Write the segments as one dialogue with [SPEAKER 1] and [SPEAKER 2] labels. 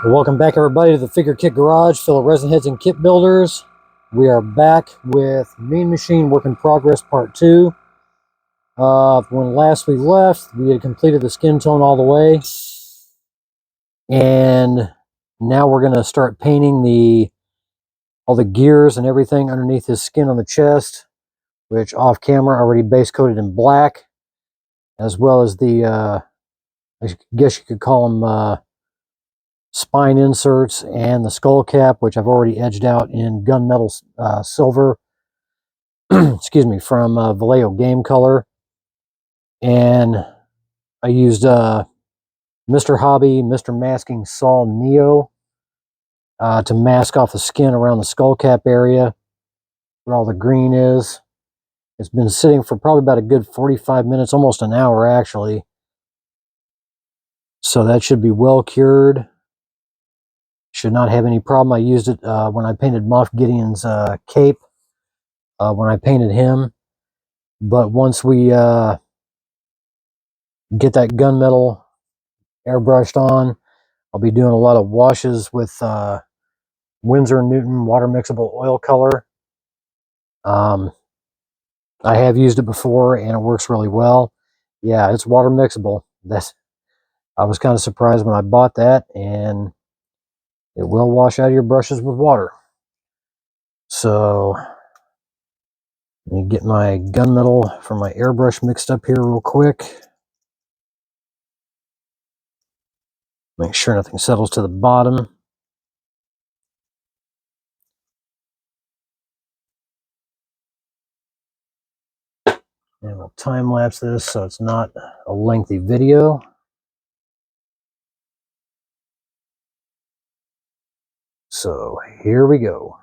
[SPEAKER 1] Well, welcome back, everybody, to the Figure Kit Garage, full of resin heads and kit builders. We are back with Mean Machine Work in Progress Part 2. When last we left, we had completed the skin tone all the way. And now we're going to start painting all the gears and everything underneath his skin on the chest, which off camera already base coated in black, as well as I guess you could call them spine inserts and the skull cap, which I've already edged out in gunmetal silver, excuse me, from Vallejo Game Color. And I used Mr. Hobby, Mr. Masking Saw Neo to mask off the skin around the skull cap area where all the green is. It's been sitting for probably about a good 45 minutes, almost an hour actually. So that should be well cured. Should not have any problem. I used it when I painted Moff Gideon's cape, when I painted him. But once we get that gunmetal airbrushed on, I'll be doing a lot of washes with Winsor & Newton water mixable oil color. I have used it before and it works really well. Yeah, it's water mixable. I was kind of surprised when I bought that, and it will wash out your brushes with water. So let me get my gunmetal from my airbrush mixed up here real quick. Make sure nothing settles to the bottom. And we'll time lapse this so it's not a lengthy video. So here we go.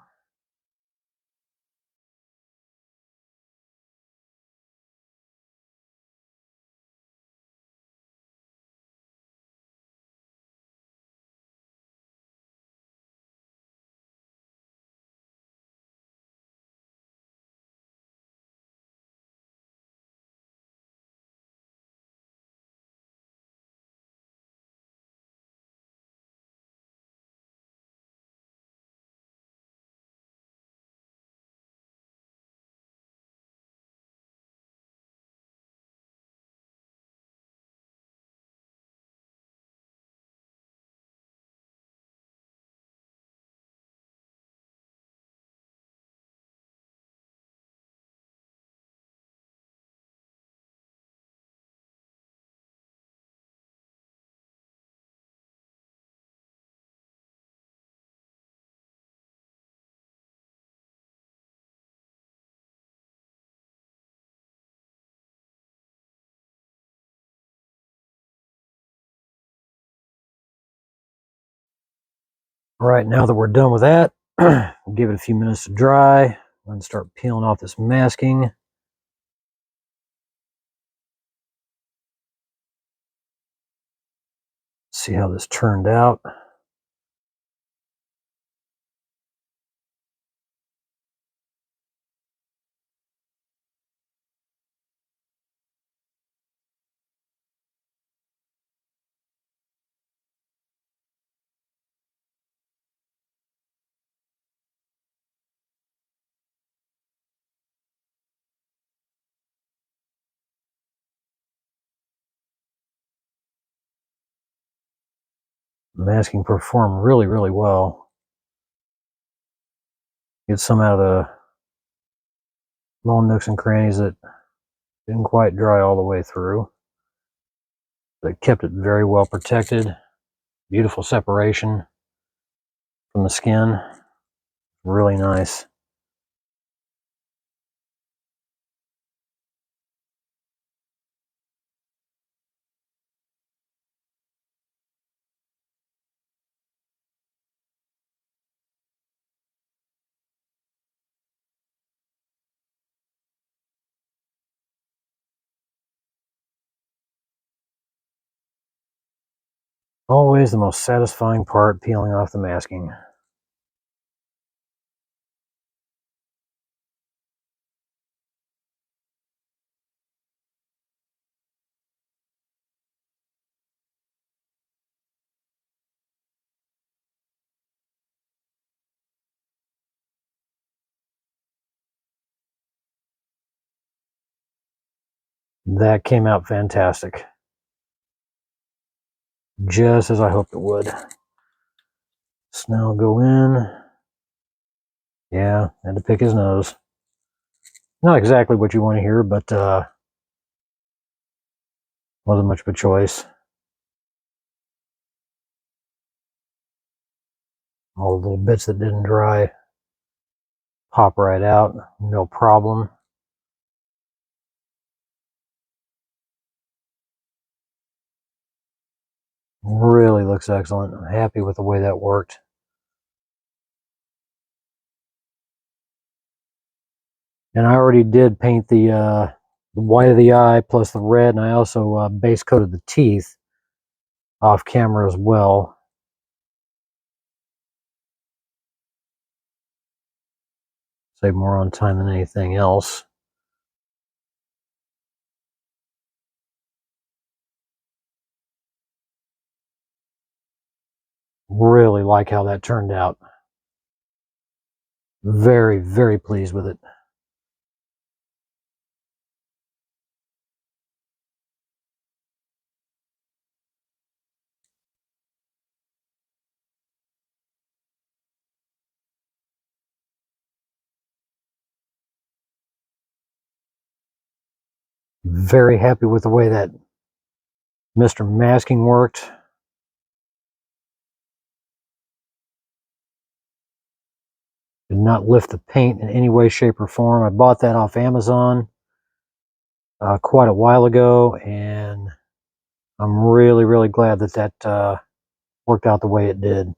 [SPEAKER 1] All right, now that we're done with that, we'll give it a few minutes to dry and start peeling off this masking. See how this turned out. Masking performed really, really well. Get some out of the little nooks and crannies that didn't quite dry all the way through, but kept it very well protected. Beautiful separation from the skin. Really nice. Always the most satisfying part, peeling off the masking. That came out fantastic. Just as I hoped it would. So now I'll go in. Yeah, had to pick his nose. Not exactly what you want to hear, but wasn't much of a choice. All the little bits that didn't dry pop right out, no problem. Really looks excellent. I'm happy with the way that worked. And I already did paint the white of the eye plus the red, and I also base coated the teeth off camera as well. Save more on time than anything else. Really like how that turned out. Very, very pleased with it. Very happy with the way that Mr. Masking worked. Did not lift the paint in any way, shape, or form. I bought that off Amazon quite a while ago, and I'm really, really glad that that worked out the way it did.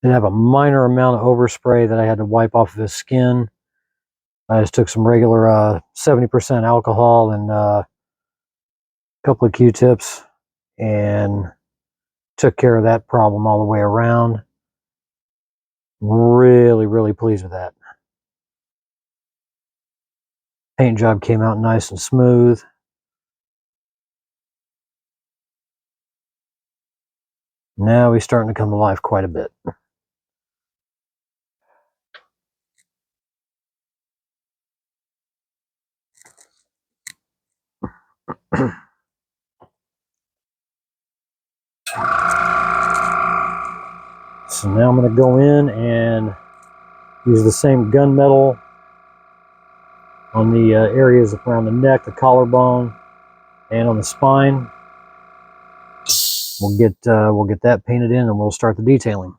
[SPEAKER 1] Did have a minor amount of overspray that I had to wipe off of his skin. I just took some regular 70% alcohol and a couple of Q-tips and took care of that problem all the way around. Really, really pleased with that. Paint job came out nice and smooth. Now he's starting to come to life quite a bit. So now I'm going to go in and use the same gunmetal on the areas around the neck, the collarbone, and on the spine. We'll get that painted in, and we'll start the detailing.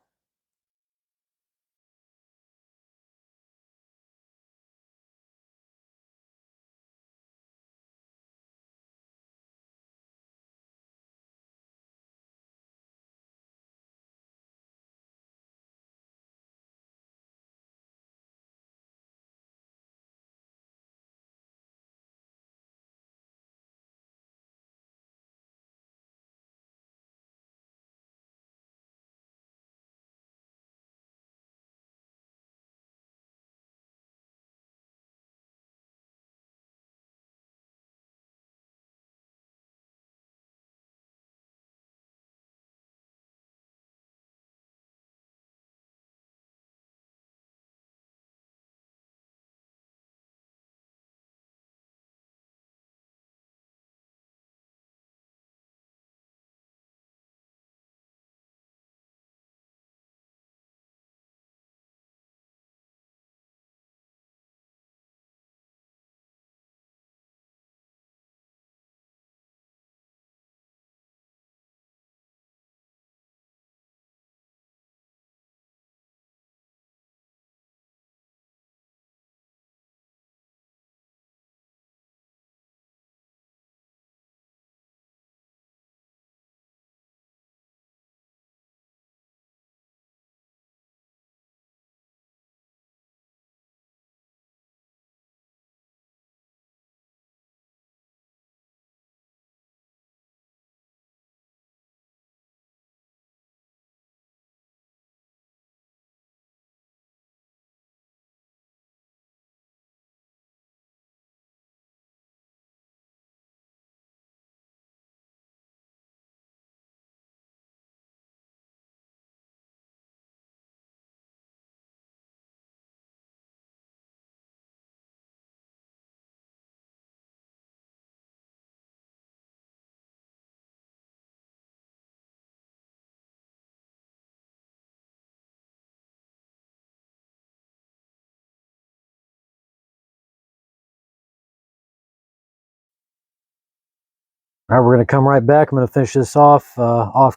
[SPEAKER 1] All right, we're going to come right back. I'm going to finish this off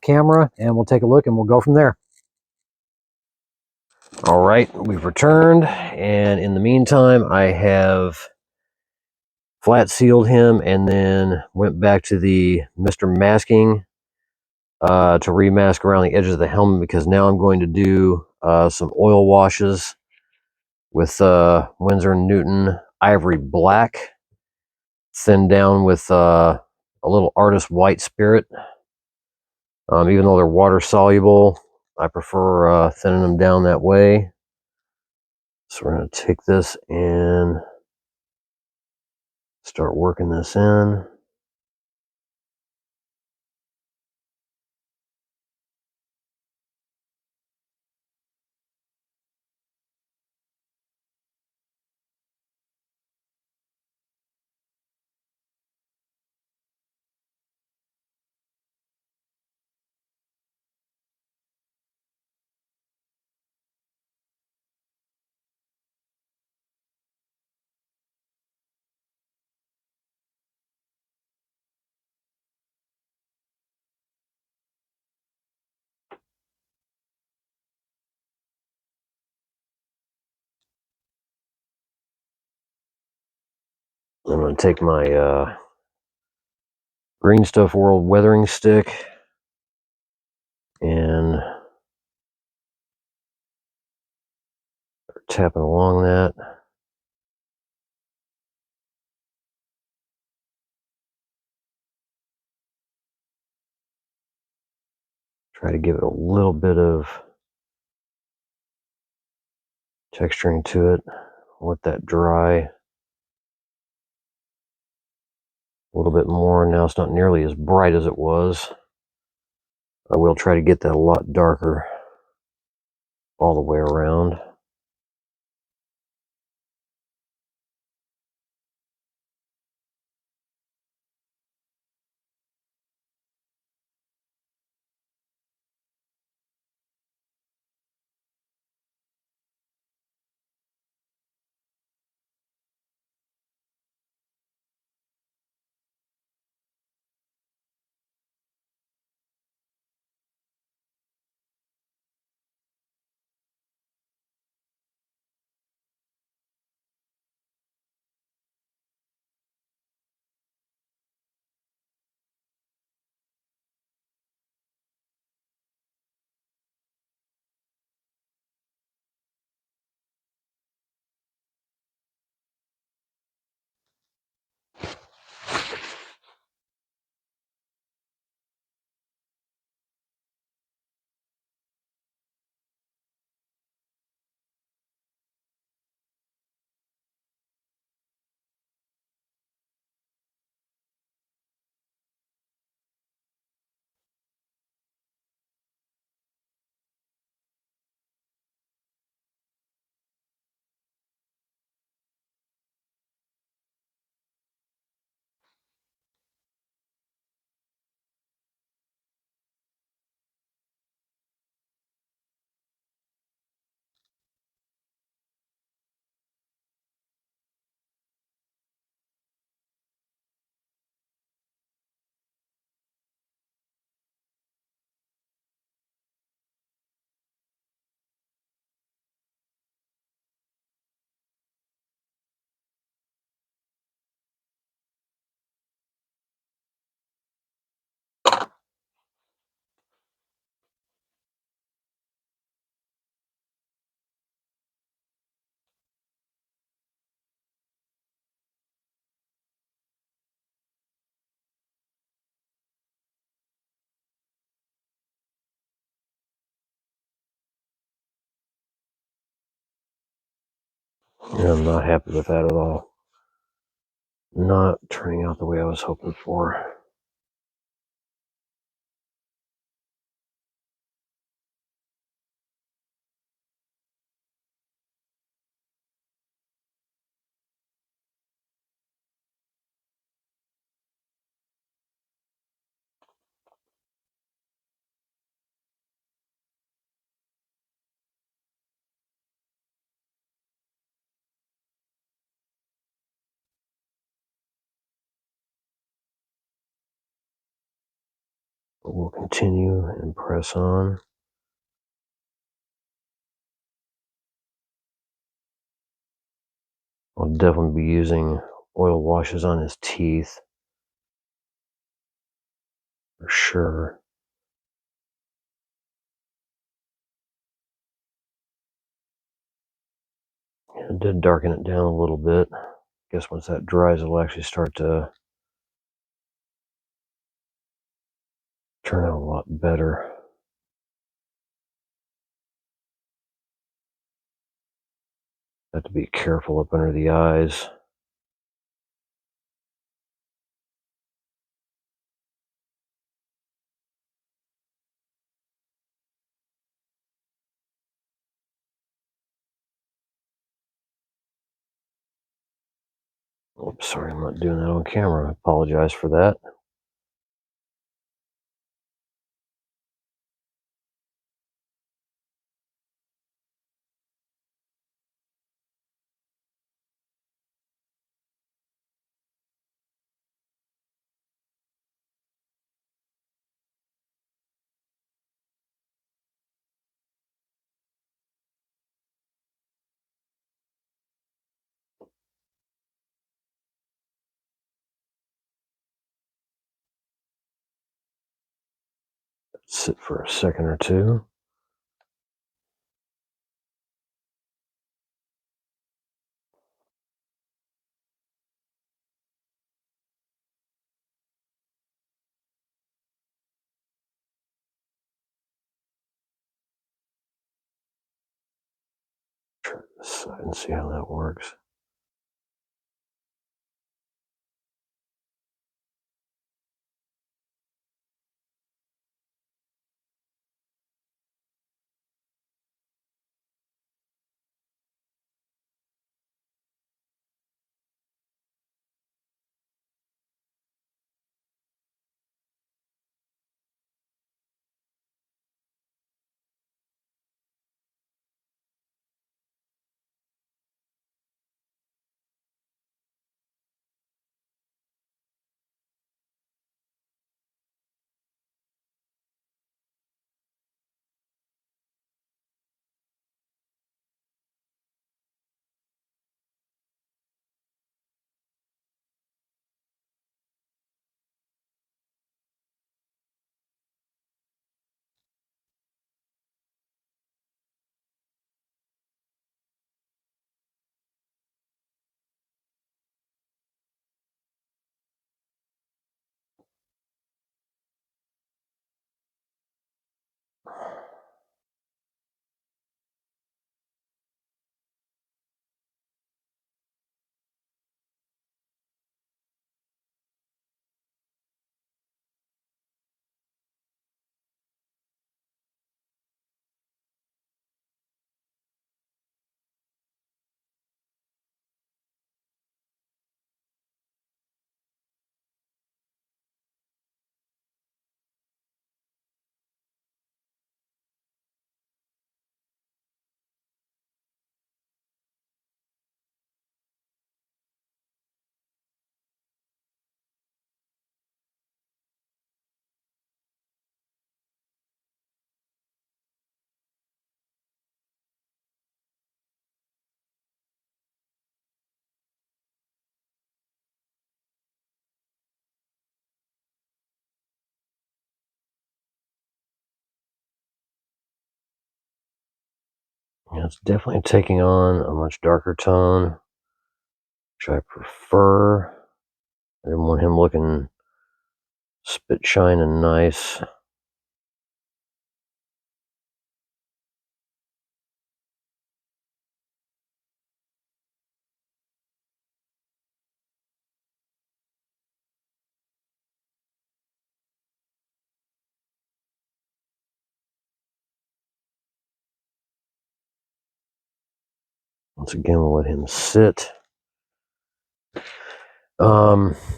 [SPEAKER 1] camera, and we'll take a look, and we'll go from there. All right, we've returned, and in the meantime, I have flat sealed him, and then went back to the Mr. Masking to remask around the edges of the helmet, because now I'm going to do some oil washes with Winsor & Newton Ivory Black, thinned down with a little Artist White Spirit. Even though they're water soluble, I prefer thinning them down that way. So we're going to take this and start working this in. I'm going to take my Green Stuff World weathering stick and tapping along that. Try to give it a little bit of texturing to it. Let that dry a little bit more. Now it's not nearly as bright as it was. I will try to get that a lot darker all the way around. And I'm not happy with that at all. Not turning out the way I was hoping for. But we'll continue and press on. I'll definitely be using oil washes on his teeth for sure. It did darken it down a little bit. Guess once that dries, it'll actually start to turn out a lot better. Have to be careful up under the eyes. Oops, sorry, I'm not doing that on camera. I apologize for that. Sit for a second or two. Try this side and see how that works. Yeah, it's definitely taking on a much darker tone, which I prefer. I didn't want him looking spit shine and nice. Once again, we'll let him sit. The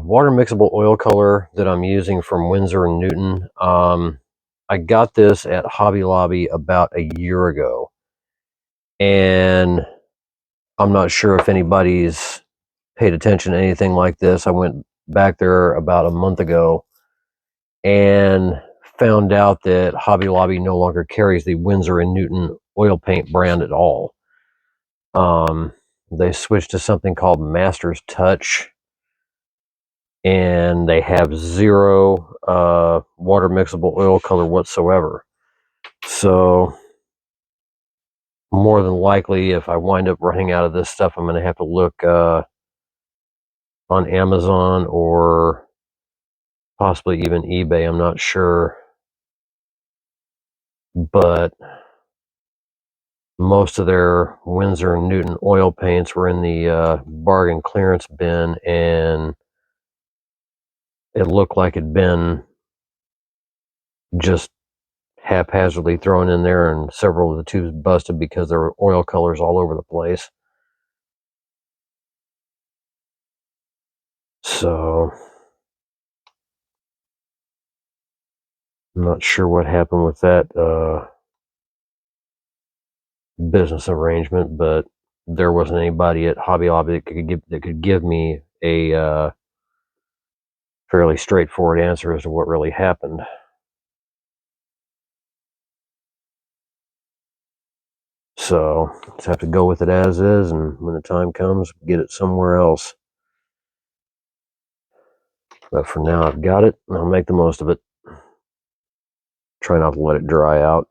[SPEAKER 1] water mixable oil color that I'm using from Winsor & Newton, I got this at Hobby Lobby about a year ago. And I'm not sure if anybody's paid attention to anything like this. I went back there about a month ago and found out that Hobby Lobby no longer carries the Winsor & Newton oil paint brand at all. They switched to something called Master's Touch, and they have zero water mixable oil color whatsoever. So more than likely, if I wind up running out of this stuff, I'm going to have to look on Amazon or possibly even eBay. I'm not sure, but most of their Winsor & Newton oil paints were in the bargain clearance bin, and it looked like it'd been just haphazardly thrown in there, and several of the tubes busted because there were oil colors all over the place. So I'm not sure what happened with that business arrangement, but there wasn't anybody at Hobby Lobby that could give me a fairly straightforward answer as to what really happened. So just have to go with it as is, and when the time comes, get it somewhere else. But for now, I've got it, and I'll make the most of it. Try not to let it dry out.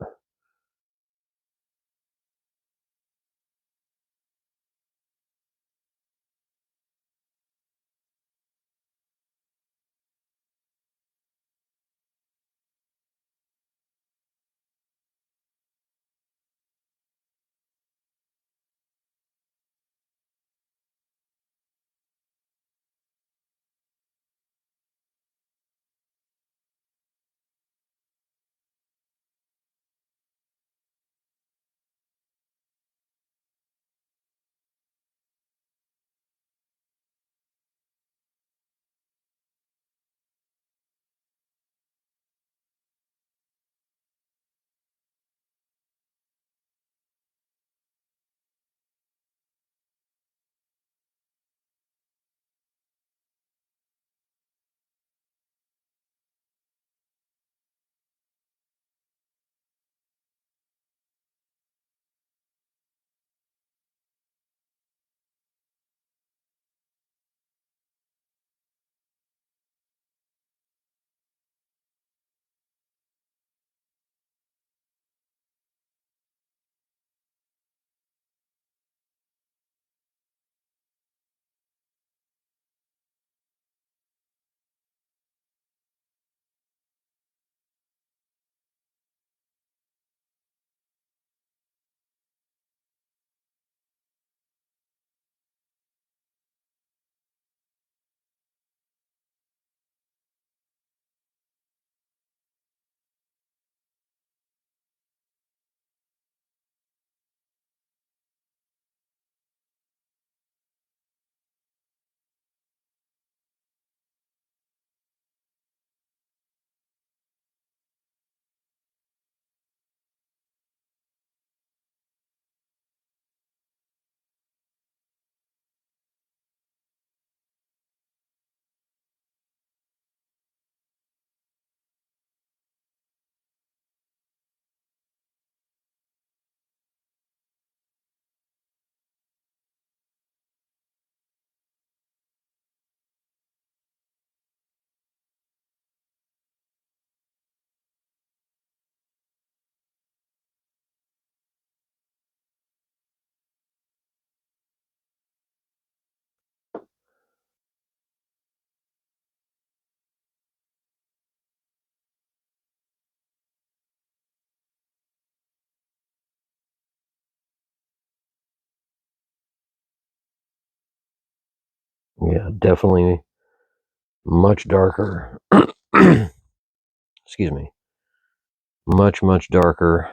[SPEAKER 1] Yeah, definitely much darker. Excuse me. Much darker.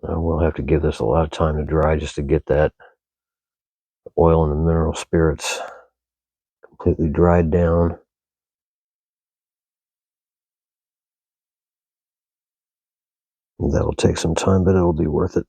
[SPEAKER 1] We'll have to give this a lot of time to dry just to get that oil and the mineral spirits completely dried down. That'll take some time, but it'll be worth it.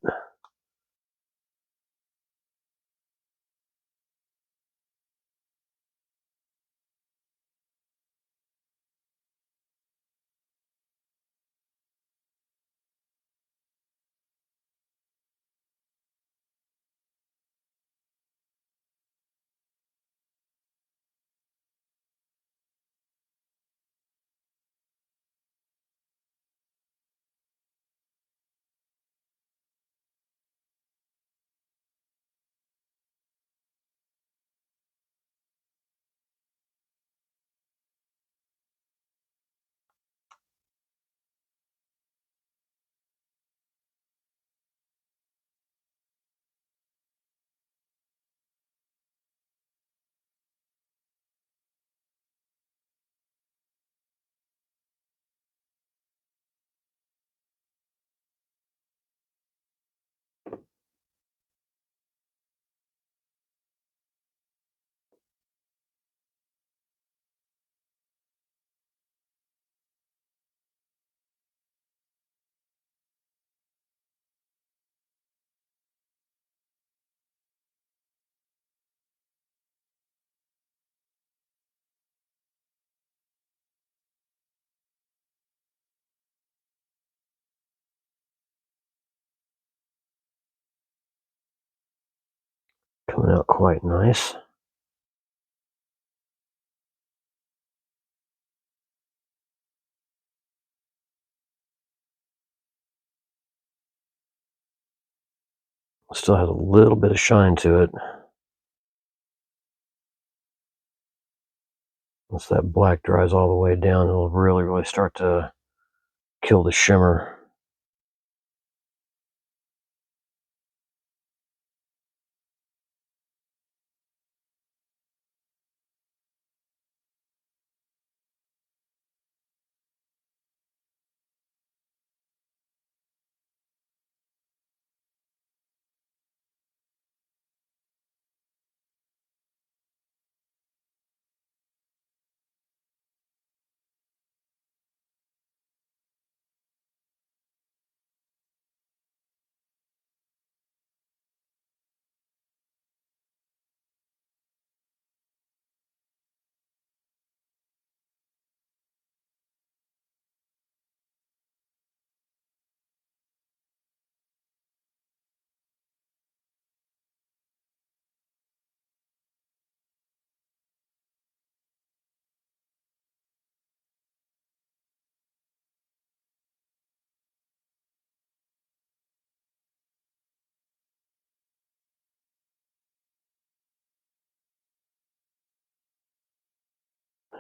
[SPEAKER 1] Coming out quite nice. Still has a little bit of shine to it. Once that black dries all the way down, it'll really start to kill the shimmer.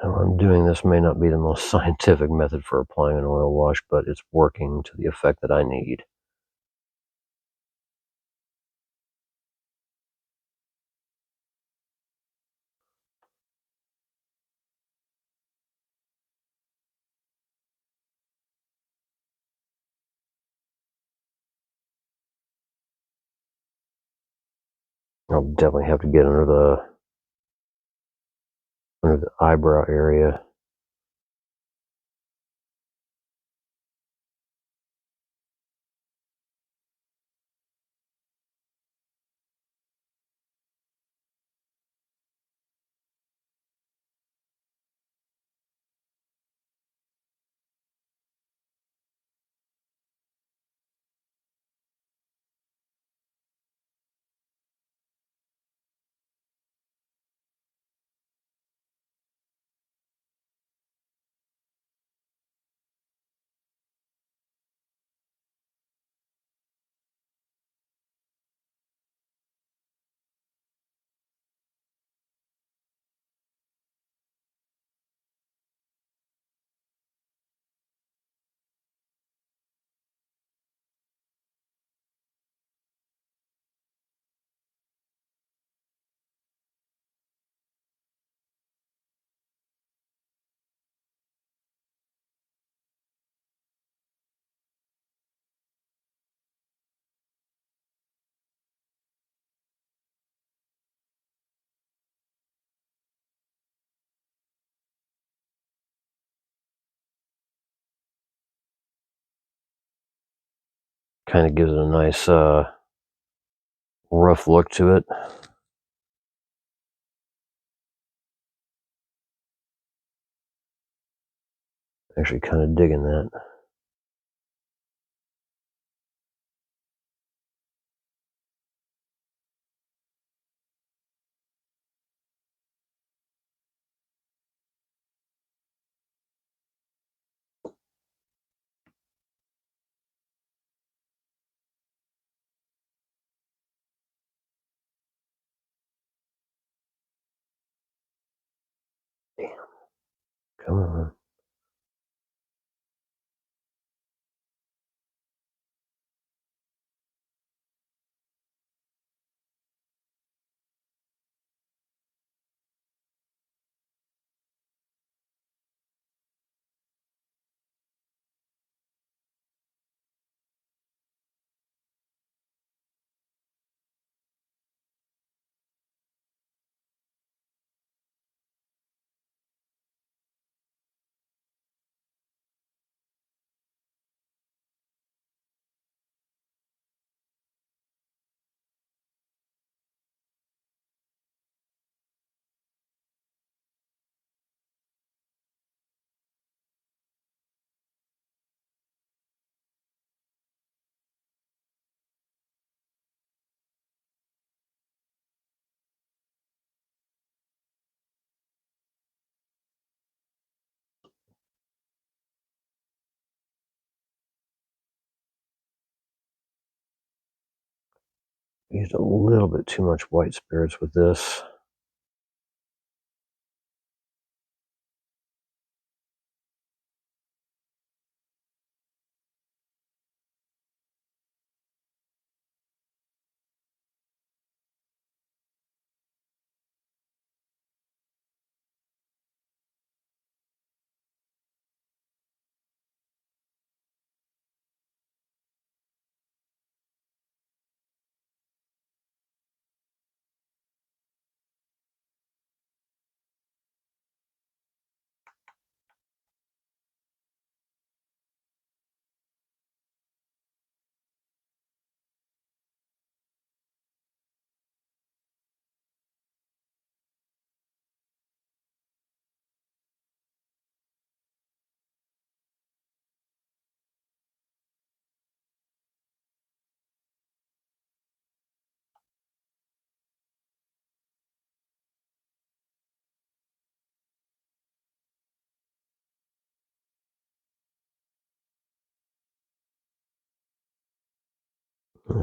[SPEAKER 1] How I'm doing this may not be the most scientific method for applying an oil wash, but it's working to the effect that I need. I'll definitely have to get under the eyebrow area. kind of gives it a nice rough look to it. Actually kind of digging that. Damn. Come on. Used a little bit too much white spirits with this.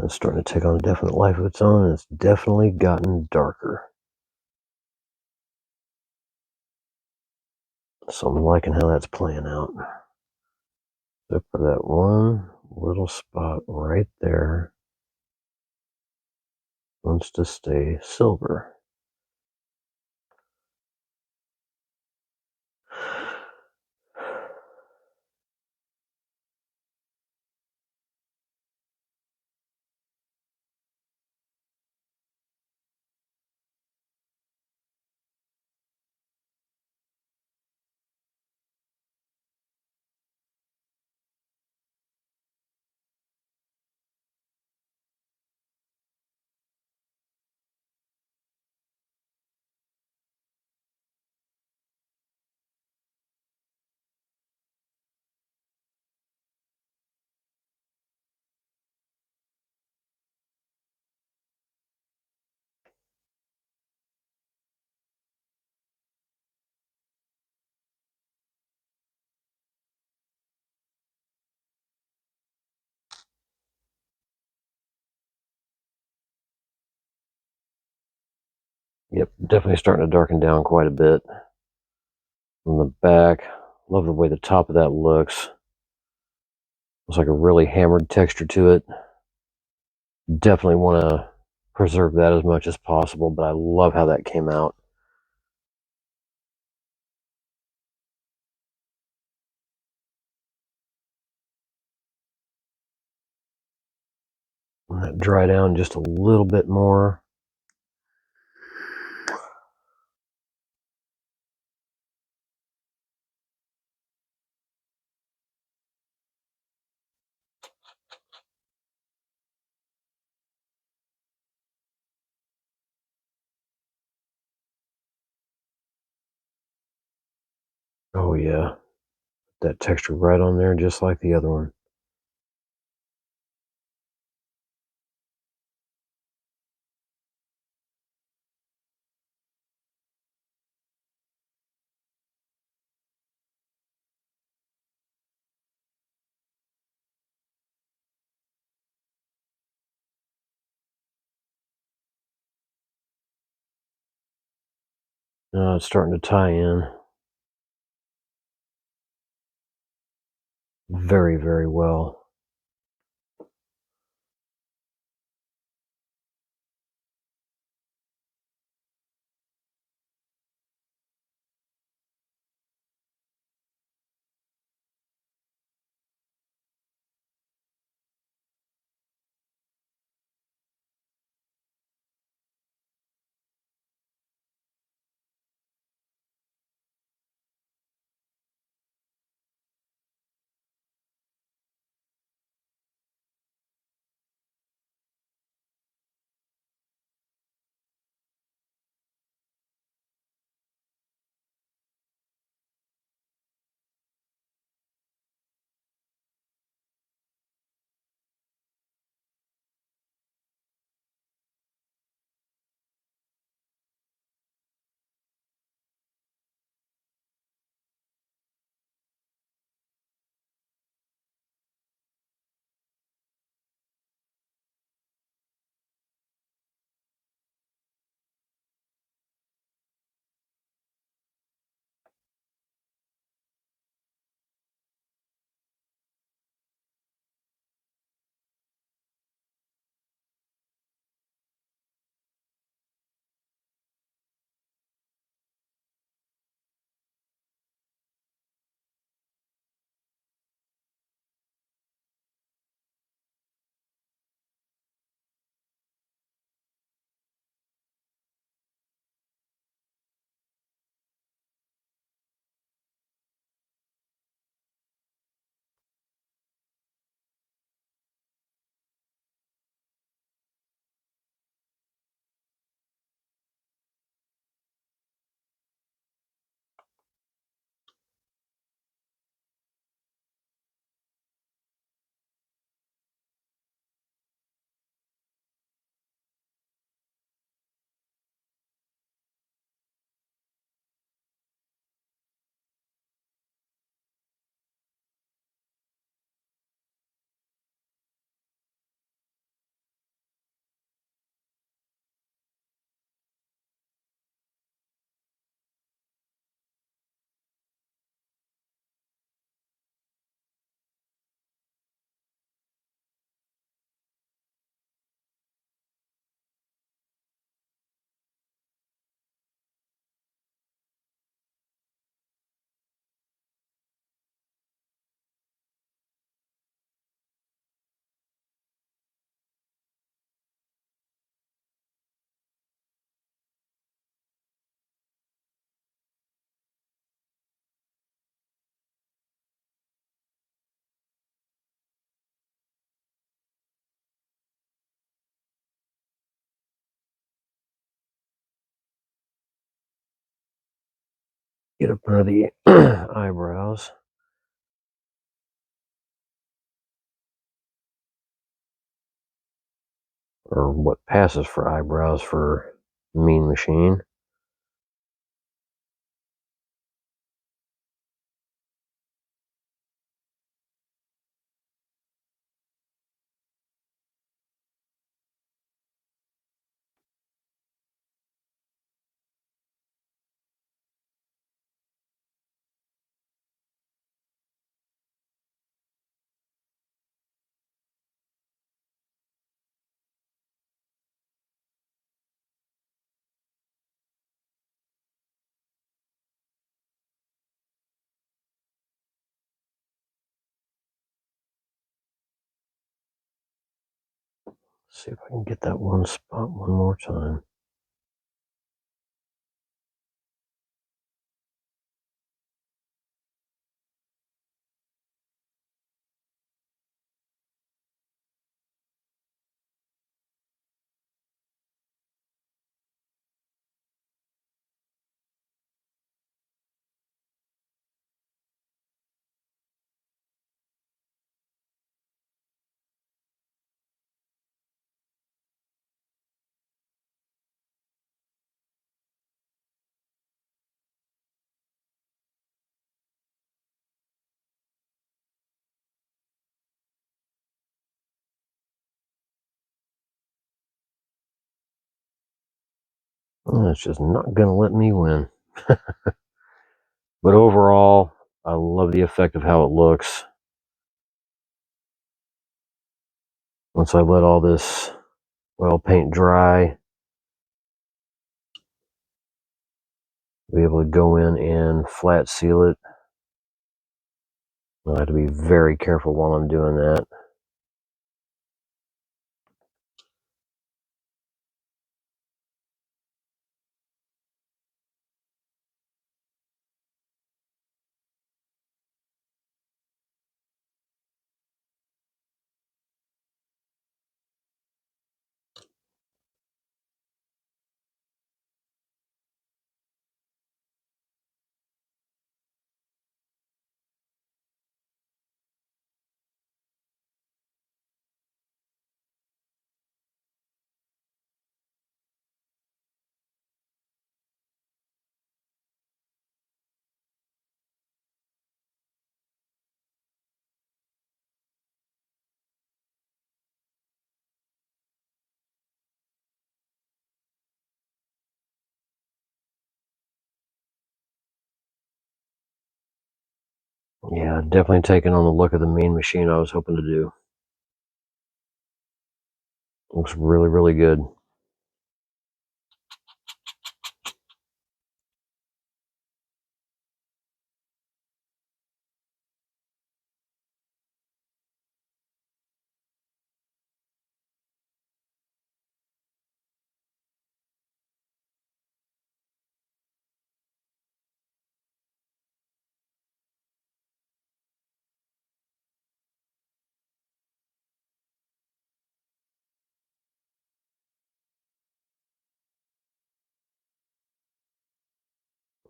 [SPEAKER 1] It's starting to take on a definite life of its own, and it's definitely gotten darker. So I'm liking how that's playing out. Except for that one little spot right there. Wants to stay silver. Yep, definitely starting to darken down quite a bit. On the back, love the way the top of that looks. Looks like a really hammered texture to it. Definitely want to preserve that as much as possible, but I love how that came out. Let that dry down just a little bit more. Oh yeah, that texture right on there, just like the other one. Now it's starting to tie in very, very well. Get up under the eyebrows. Or what passes for eyebrows for Mean Machine. See if I can get that one spot one more time. It's just not going to let me win. But overall, I love the effect of how it looks. Once I let all this oil paint dry, I'll be able to go in and flat seal it. I have to be very careful while I'm doing that. Yeah, definitely taking on the look of the mean machine I was hoping to do. Looks really, really good.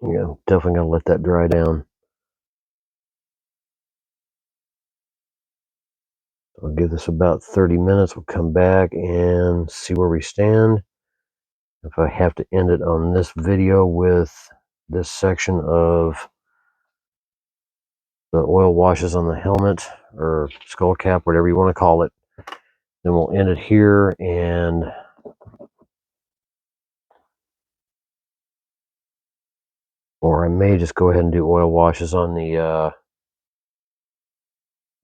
[SPEAKER 1] Yeah, definitely gonna let that dry down. I'll give this about 30 minutes. We'll come back and see where we stand. If I have to end it on this video with this section of the oil washes on the helmet or skull cap, whatever you want to call it, then we'll end it here. Or I may just go ahead and do oil washes on the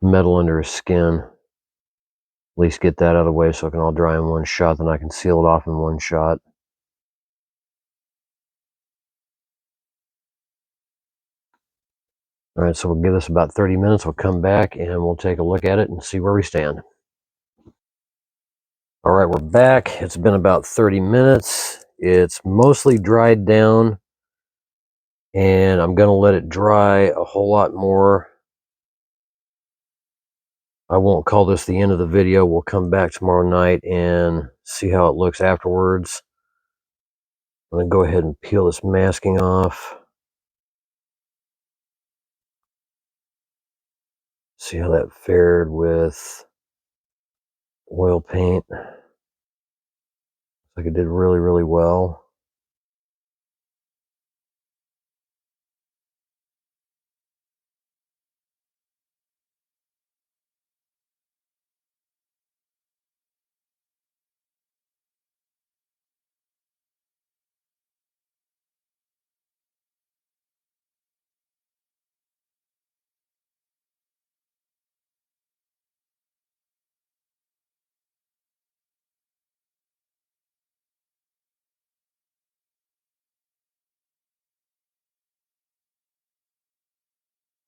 [SPEAKER 1] metal under his skin. At least get that out of the way so it can all dry in one shot. Then I can seal it off in one shot. All right, so we'll give this about 30 minutes. We'll come back and we'll take a look at it and see where we stand. All right, we're back. It's been about 30 minutes. It's mostly dried down, and I'm going to let it dry a whole lot more. I won't call this the end of the video. We'll come back tomorrow night and see how it looks afterwards. I'm going to go ahead and peel this masking off. See how that fared with oil paint. Looks like it did really, really well.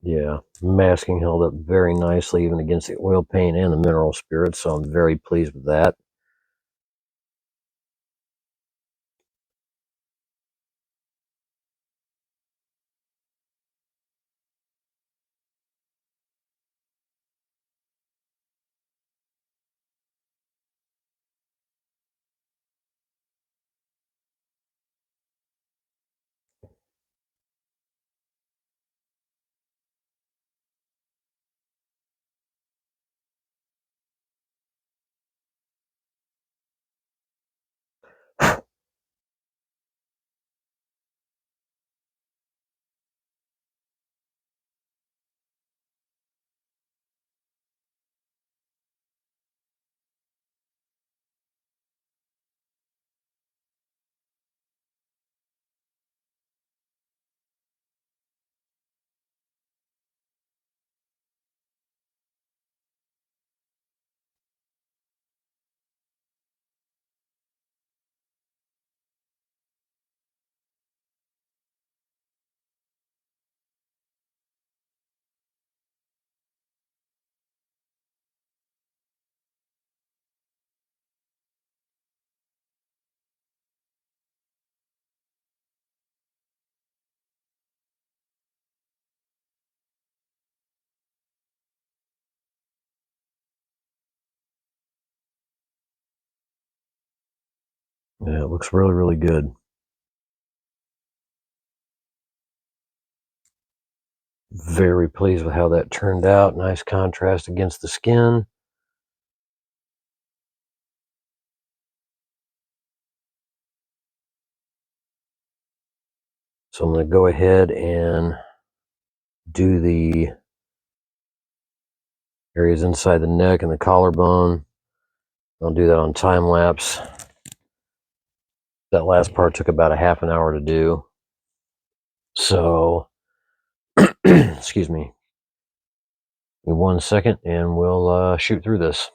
[SPEAKER 1] Yeah, masking held up very nicely even against the oil paint and the mineral spirits, so I'm very pleased with that. Yeah, it looks really, really good. Very pleased with how that turned out. Nice contrast against the skin. So I'm going to go ahead and do the areas inside the neck and the collarbone. I'll do that on time lapse. That last part took about a half an hour to do. So, excuse me. Give me 1 second and we'll shoot through this.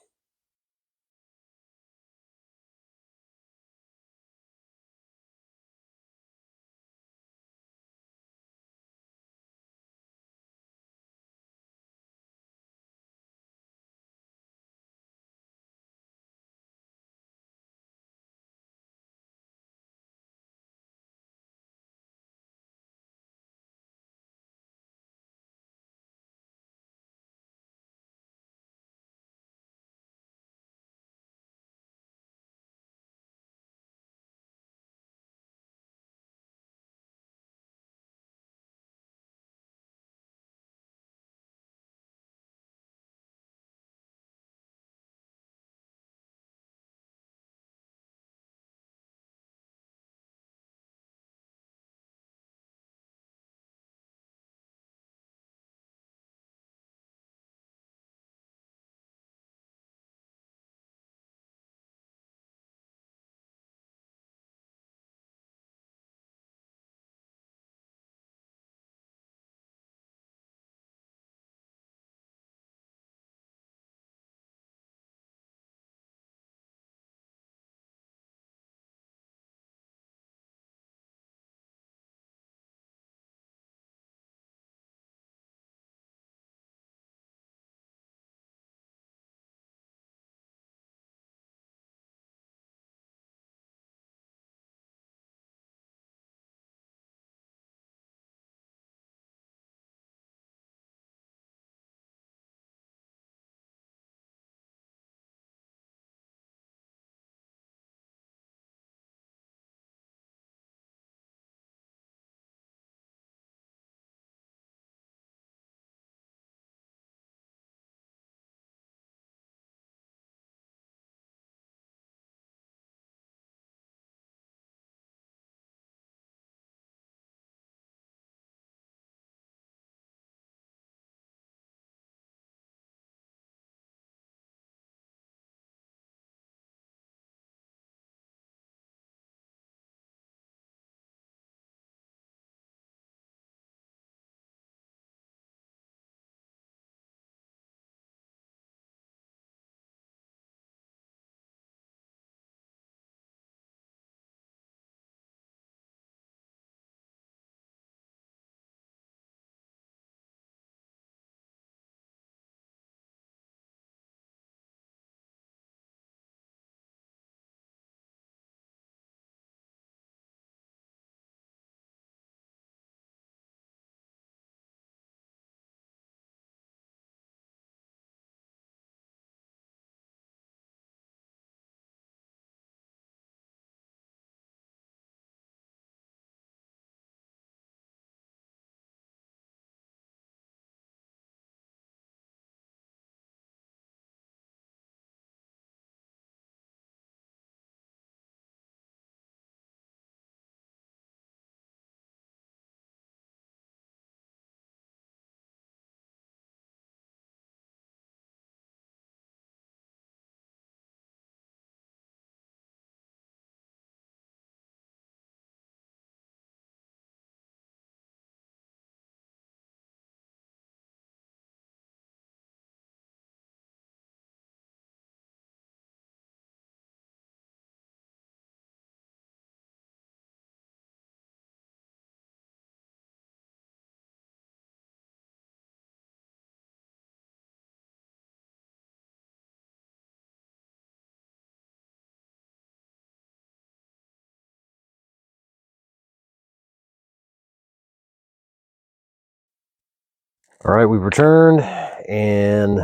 [SPEAKER 1] All right, we've returned and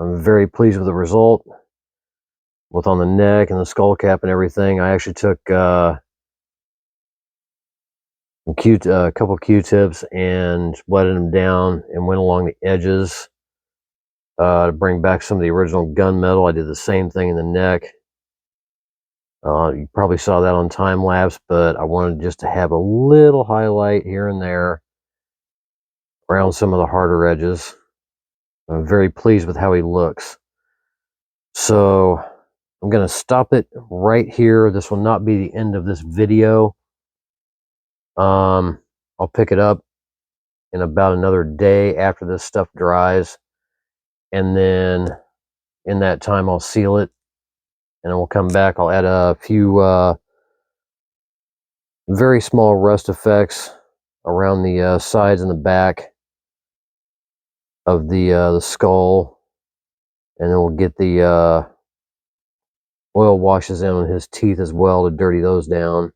[SPEAKER 1] I'm very pleased with the result. with on the neck and the skull cap and everything. I actually took a couple Q-tips and wetted them down and went along the edges to bring back some of the original gunmetal. I did the same thing in the neck. You probably saw that on time lapse, but I wanted just to have a little highlight here and there around some of the harder edges. I'm very pleased with how he looks. So I'm going to stop it right here. This will not be the end of this video. I'll pick it up in about another day after this stuff dries. And then in that time, I'll seal it. And then we'll come back. I'll add a few very small rust effects around the sides and the back of the skull. And then we'll get the oil washes in on his teeth as well to dirty those down.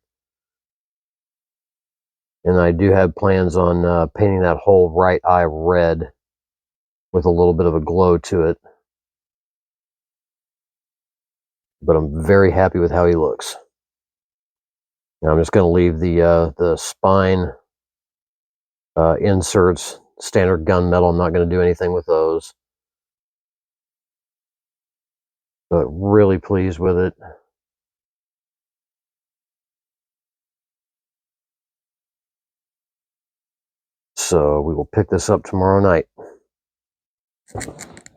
[SPEAKER 1] And I do have plans on painting that whole right eye red with a little bit of a glow to it. But I'm very happy with how he looks. Now I'm just going to leave the spine inserts, standard gunmetal. I'm not going to do anything with those. But really pleased with it. So we will pick this up tomorrow night.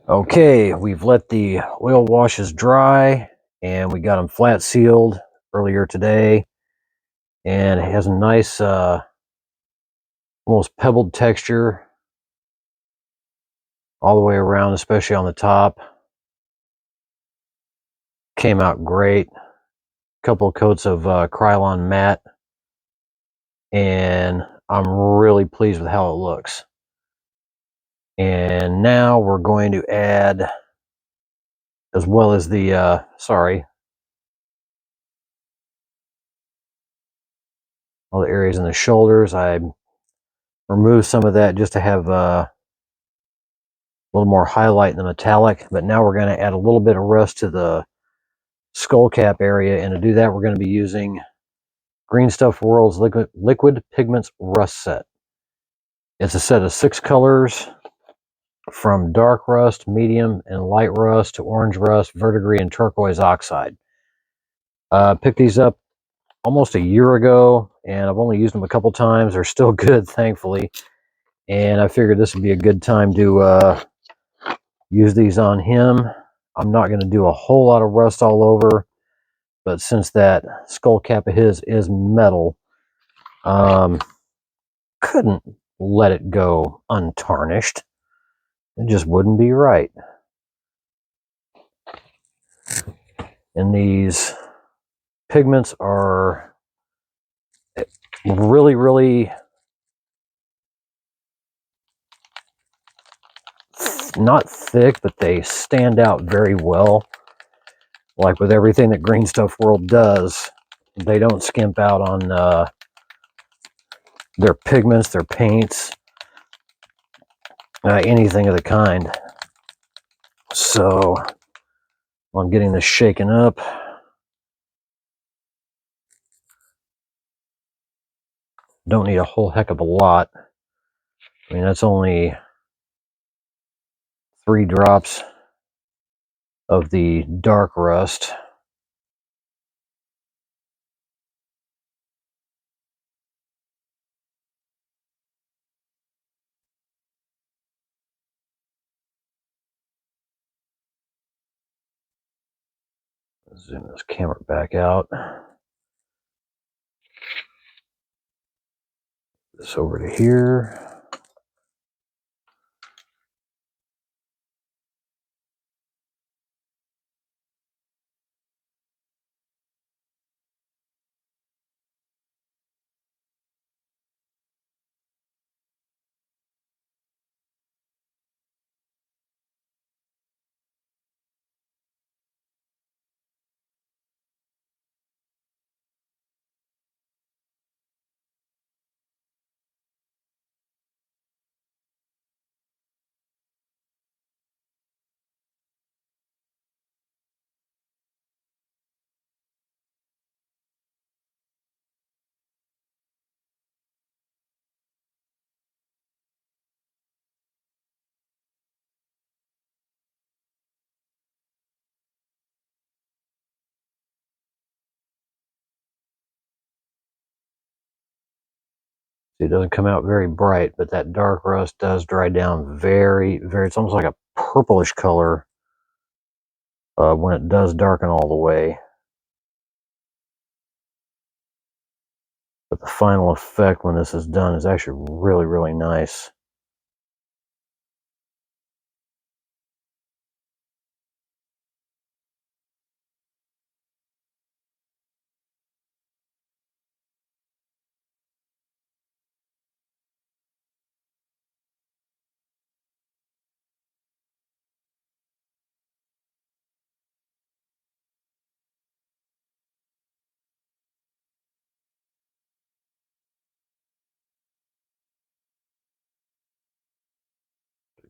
[SPEAKER 1] Okay, we've let the oil washes dry and we got them flat sealed earlier today. And it has a nice almost pebbled texture all the way around, especially on the top. Came out great. Couple of coats of Krylon matte, and I'm really pleased with how it looks. And now we're going to add, as well as the all the areas in the shoulders. I removed some of that just to have a little more highlight in the metallic. But now we're going to add a little bit of rust to the skull cap area, and to do that, we're going to be using Green Stuff World's Liquid Pigments Rust Set. It's a set of 6 colors, from dark rust, medium, and light rust to orange rust, verdigris, and turquoise oxide. Picked these up almost a year ago, and I've only used them a couple times. They're still good, thankfully. And I figured this would be a good time to use these on him. I'm not going to do a whole lot of rust all over, but since that skull cap of his is metal, couldn't let it go untarnished. It just wouldn't be right. And these pigments are really, really not thick, but they stand out very well. Like with everything that Green Stuff World does, they don't skimp out on their pigments, their paints, anything of the kind. So I'm getting this shaken up. Don't need a whole heck of a lot. I mean, that's only 3 drops of the dark rust. Zoom this camera back out. This over to here. See, it doesn't come out very bright, but that dark rust does dry down very, it's almost like a purplish color when it does darken all the way. But the final effect when this is done is actually really nice.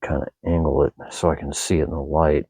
[SPEAKER 1] Kind of angle it so I can see it in the light.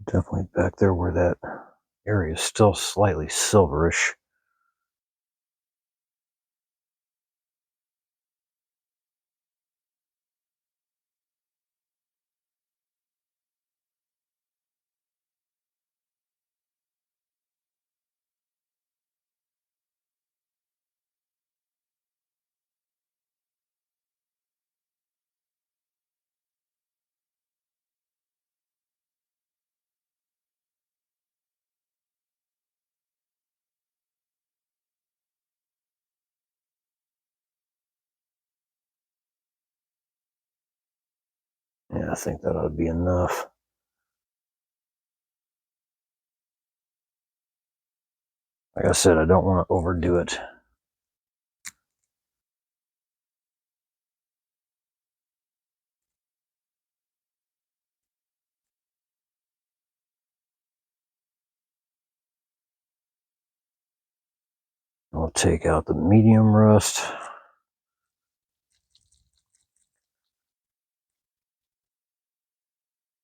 [SPEAKER 1] Definitely back there where that area is still slightly silverish. Yeah, I think that ought to be enough. Like I said, I don't want to overdo it. I'll take out the medium rust.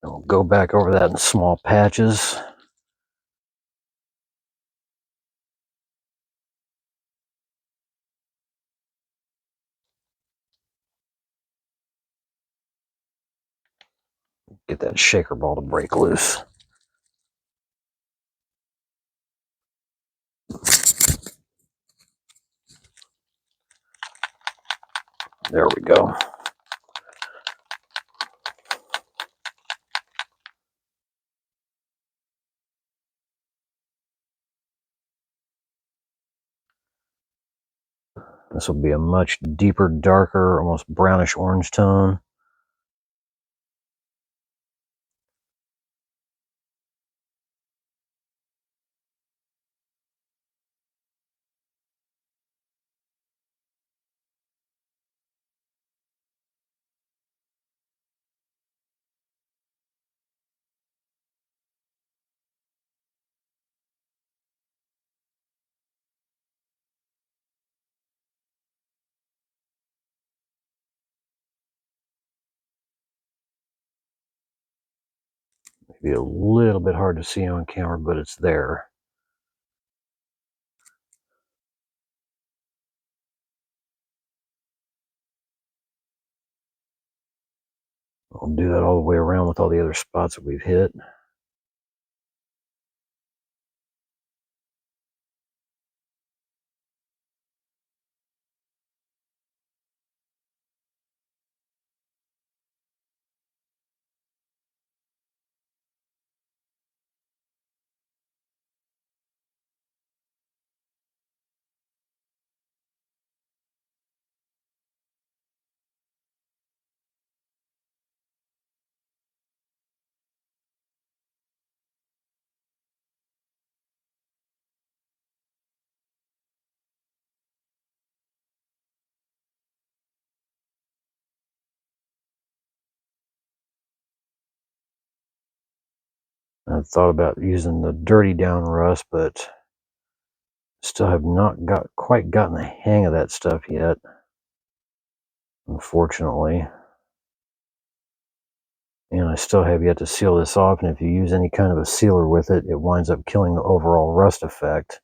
[SPEAKER 1] I'll go back over that in small patches. Get that shaker ball to break loose. There we go. This will be a much deeper, darker, almost brownish orange tone. Maybe a little bit hard to see on camera, but it's there. I'll do that all the way around with all the other spots that we've hit. I thought about using the dirty down rust, but still have not quite gotten the hang of that stuff yet, unfortunately. And I still have yet to seal this off, and if you use any kind of a sealer with it, it winds up killing the overall rust effect,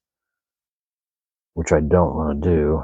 [SPEAKER 1] which I don't want to do.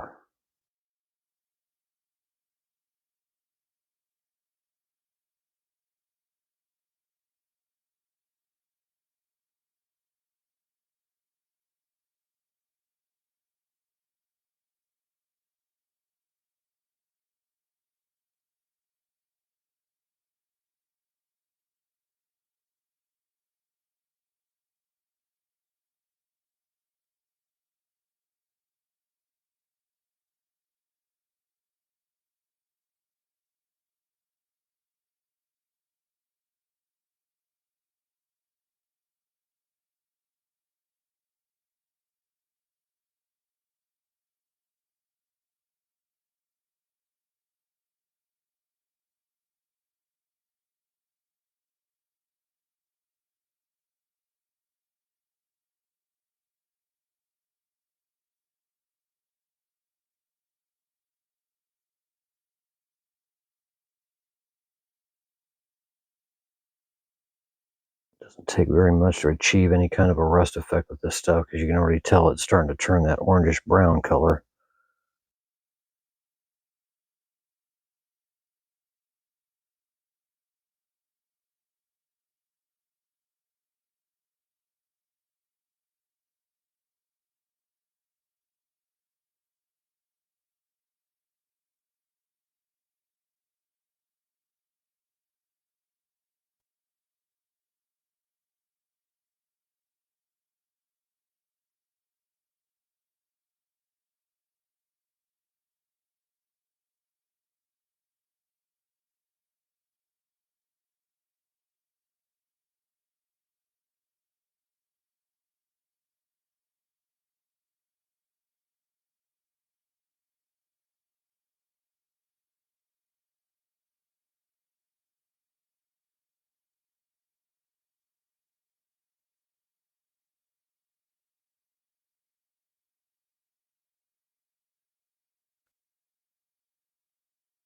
[SPEAKER 1] Doesn't take very much to achieve any kind of a rust effect with this stuff, because you can already tell it's starting to turn that orangish brown color.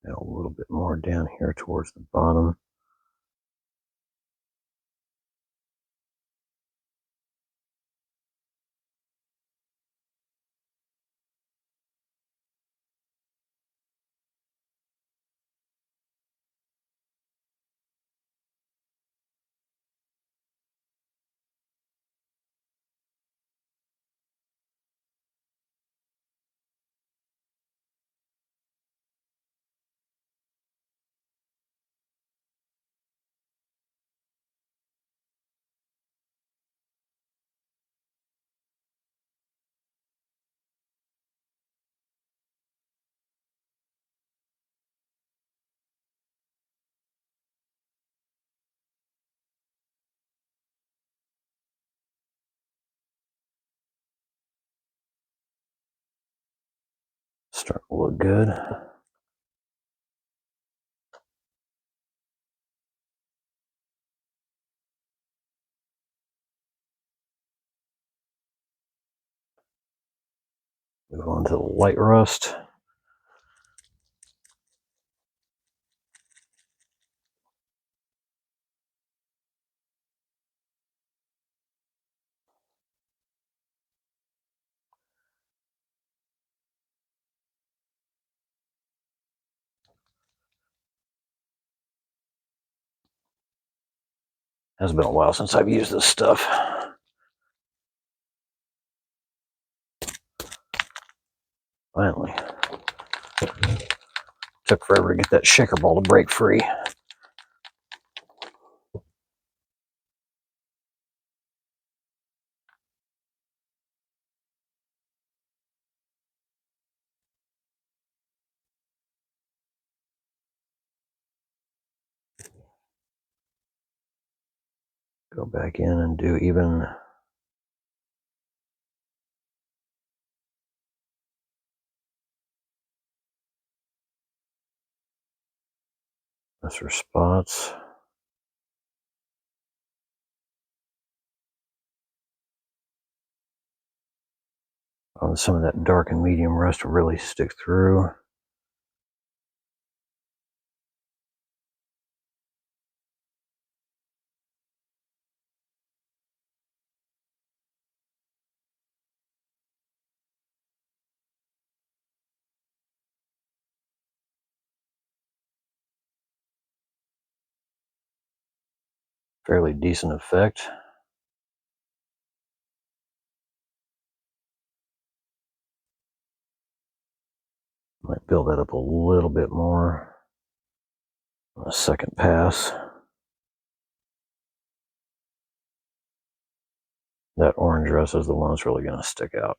[SPEAKER 1] Now a little bit more down here towards the bottom. Starting to look good. Move on to the light rust. Has been a while since I've used this stuff. Finally. Took forever to get that shaker ball to break free. Go back in and do even lesser spots. Some of that dark and medium rust will really stick through. Fairly decent effect. Might build that up a little bit more on a second pass. That orange rust is the one that's really going to stick out.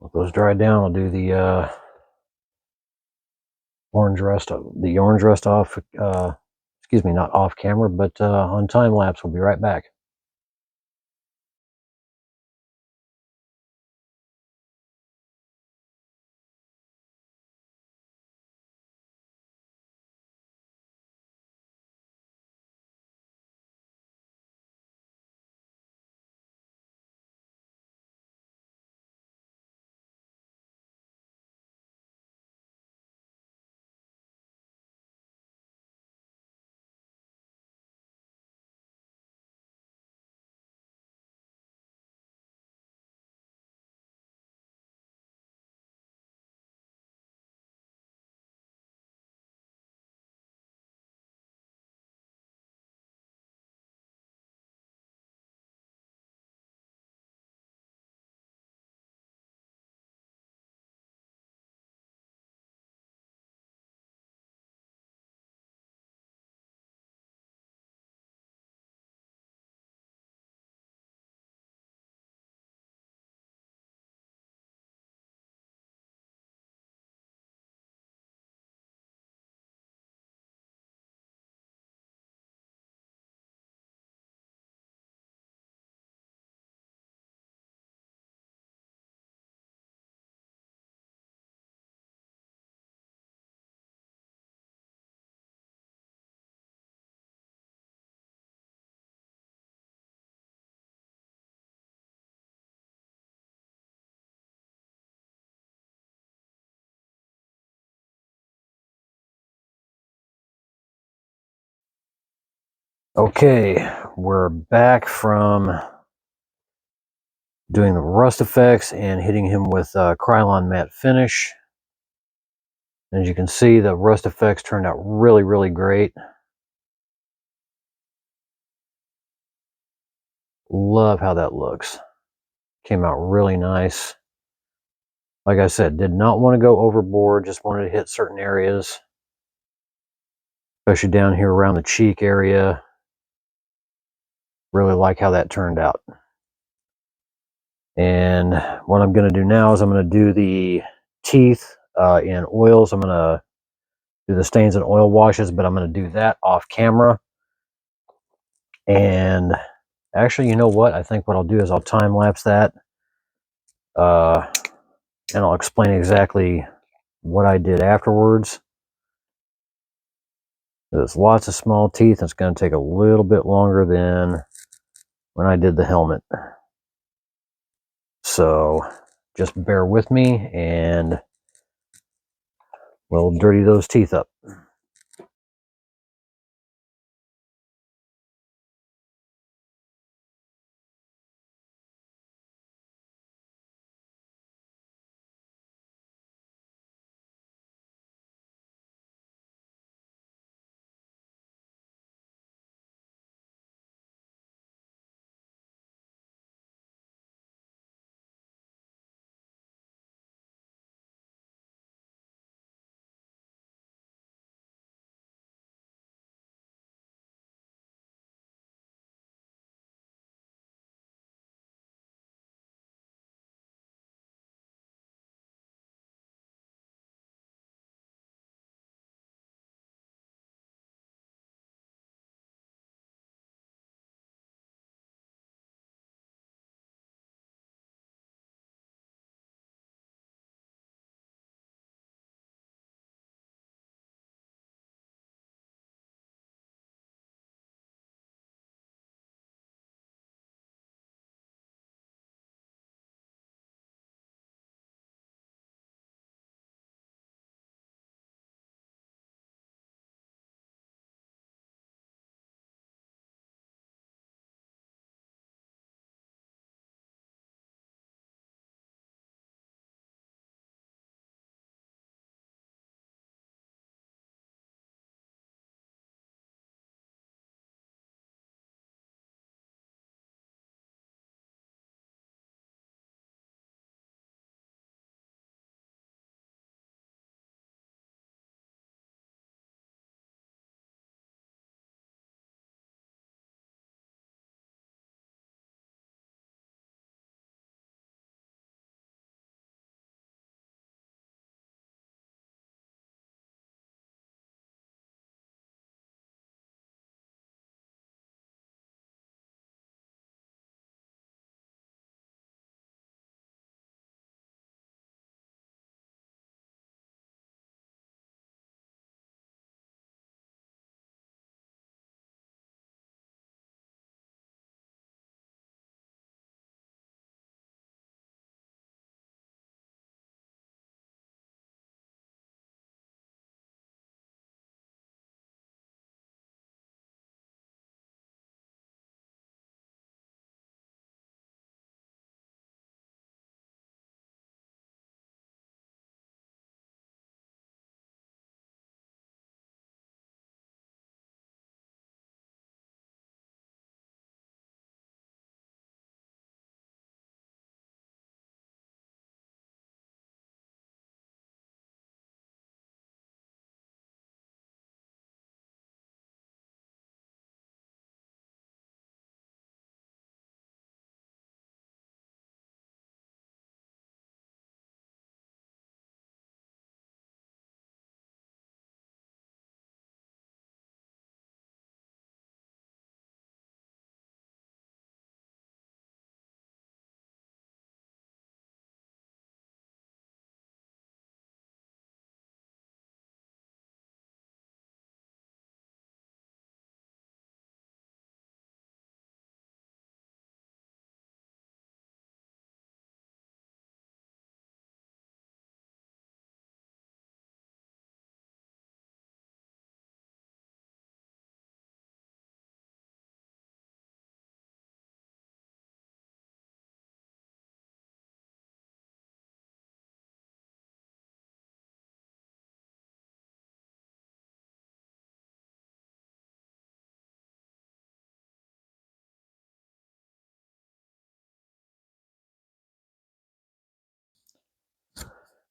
[SPEAKER 1] Let those dry down. I'll do the orange rest off. Excuse me, not off camera, but on time lapse. We'll be right back. Okay, we're back from doing the rust effects and hitting him with Krylon matte finish. As you can see, the rust effects turned out really, really great. Love how that looks. Came out really nice. Like I said, did not want to go overboard, just wanted to hit certain areas, especially down here around the cheek area. Really like how that turned out. And what I'm going to do now is I'm going to do the teeth in oils. I'm going to do the stains and oil washes, but I'm going to do that off camera. And actually, you know what? I think what I'll do is I'll time lapse that. And I'll explain exactly what I did afterwards. There's lots of small teeth, and it's going to take a little bit longer than when I did the helmet. So just bear with me, and we'll dirty those teeth up.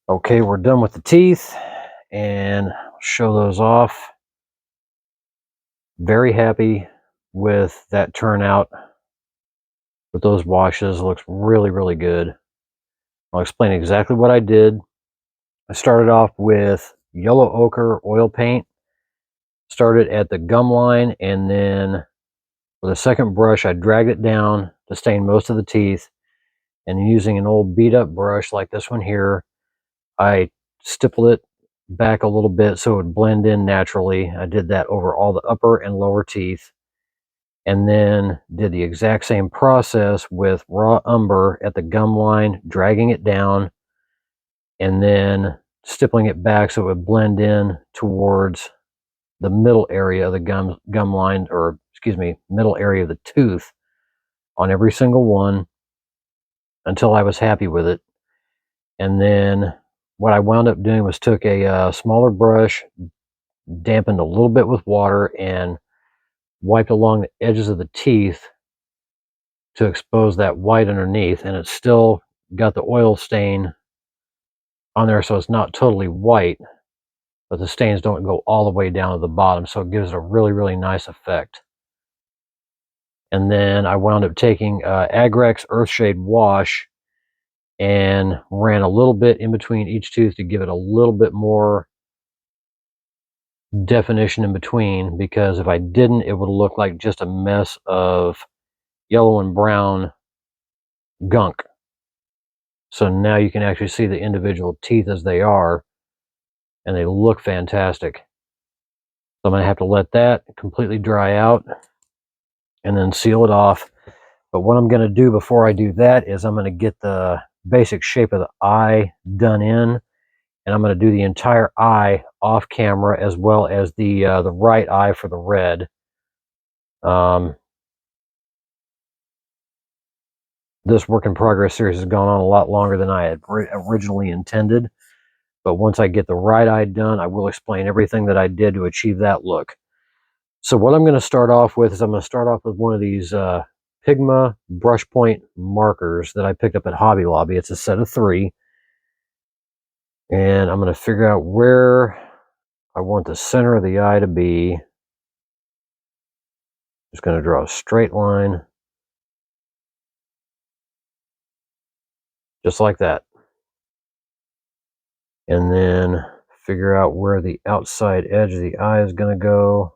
[SPEAKER 1] Okay, we're done with the teeth, and I'll show those off. Very happy with that turnout with those washes. It looks really, really good. I'll explain exactly what I did. I started off with yellow ochre oil paint, started at the gum line, and then with a second brush, I dragged it down to stain most of the teeth. And using an old beat up brush like this one here, I stippled it back a little bit so it would blend in naturally. I did that over all the upper and lower teeth. And then did the exact same process with raw umber at the gum line, dragging it down, and then stippling it back so it would blend in towards the middle area of the gum line, or excuse me, middle area of the tooth on every single one until I was happy with it. And then what I wound up doing was took a smaller brush, dampened a little bit with water, and wiped along the edges of the teeth to expose that white underneath. And it's still got the oil stain on there, so it's not totally white, but the stains don't go all the way down to the bottom, so it gives it a really, really nice effect. And then I wound up taking Agrex Earthshade Wash and ran a little bit in between each tooth to give it a little bit more definition in between, because if I didn't, it would look like just a mess of yellow and brown gunk. So now you can actually see the individual teeth as they are, and they look fantastic. So I'm going to have to let that completely dry out and then seal it off. But what I'm going to do before I do that is I'm going to get the basic shape of the eye done in, and I'm going to do the entire eye off camera, as well as the right eye for the red. This work in progress series has gone on a lot longer than I had originally intended, but once I get the right eye done, I will explain everything that I did to achieve that look. So what I'm going to start off with is I'm going to start off with one of these Pigma brush point markers that I picked up at Hobby Lobby. It's a set of 3, and I'm going to figure out where I want the center of the eye to be. Just going to draw a straight line, just like that. And then figure out where the outside edge of the eye is going to go.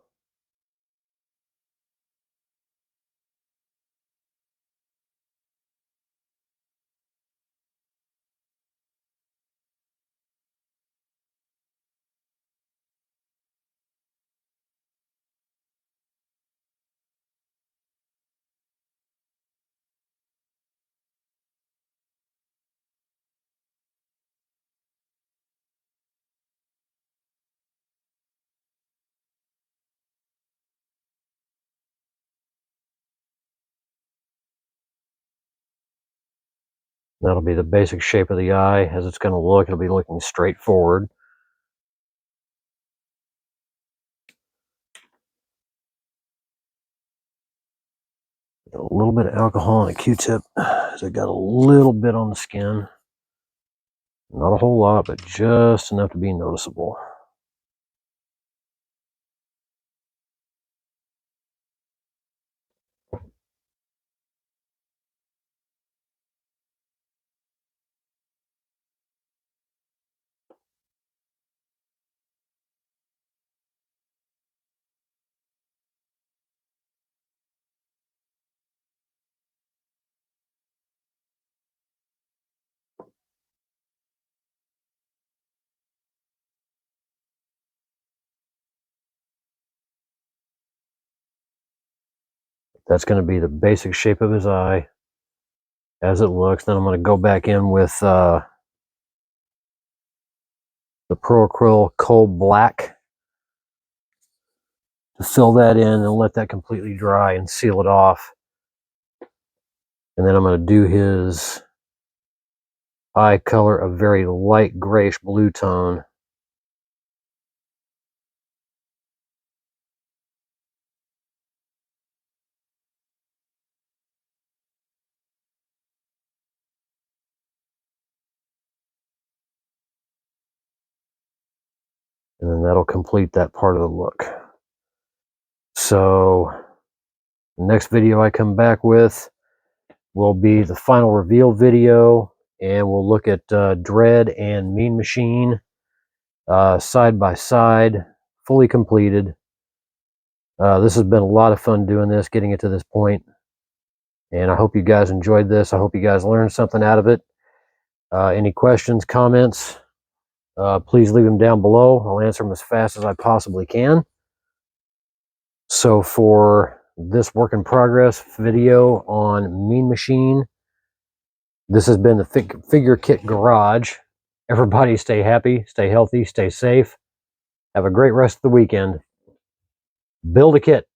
[SPEAKER 1] That'll be the basic shape of the eye as it's going to look. It'll be looking straight forward. A little bit of alcohol on a Q-tip, as I got a little bit on the skin. Not a whole lot, but just enough to be noticeable. That's going to be the basic shape of his eye as it looks. Then I'm going to go back in with the Pro Acryl Coal Black to fill that in and let that completely dry and seal it off. And then I'm going to do his eye color a very light grayish blue tone. And then that'll complete that part of the look. So the next video I come back with will be the final reveal video, and we'll look at Dredd and Mean Machine side by side, fully completed. This has been a lot of fun doing this, getting it to this point, and I hope you guys enjoyed this. I hope you guys learned something out of it. Any questions, comments, please leave them down below. I'll answer them as fast as I possibly can. So for this work in progress video on Mean Machine, this has been the Figure Kit Garage. Everybody stay happy, stay healthy, stay safe. Have a great rest of the weekend. Build a kit.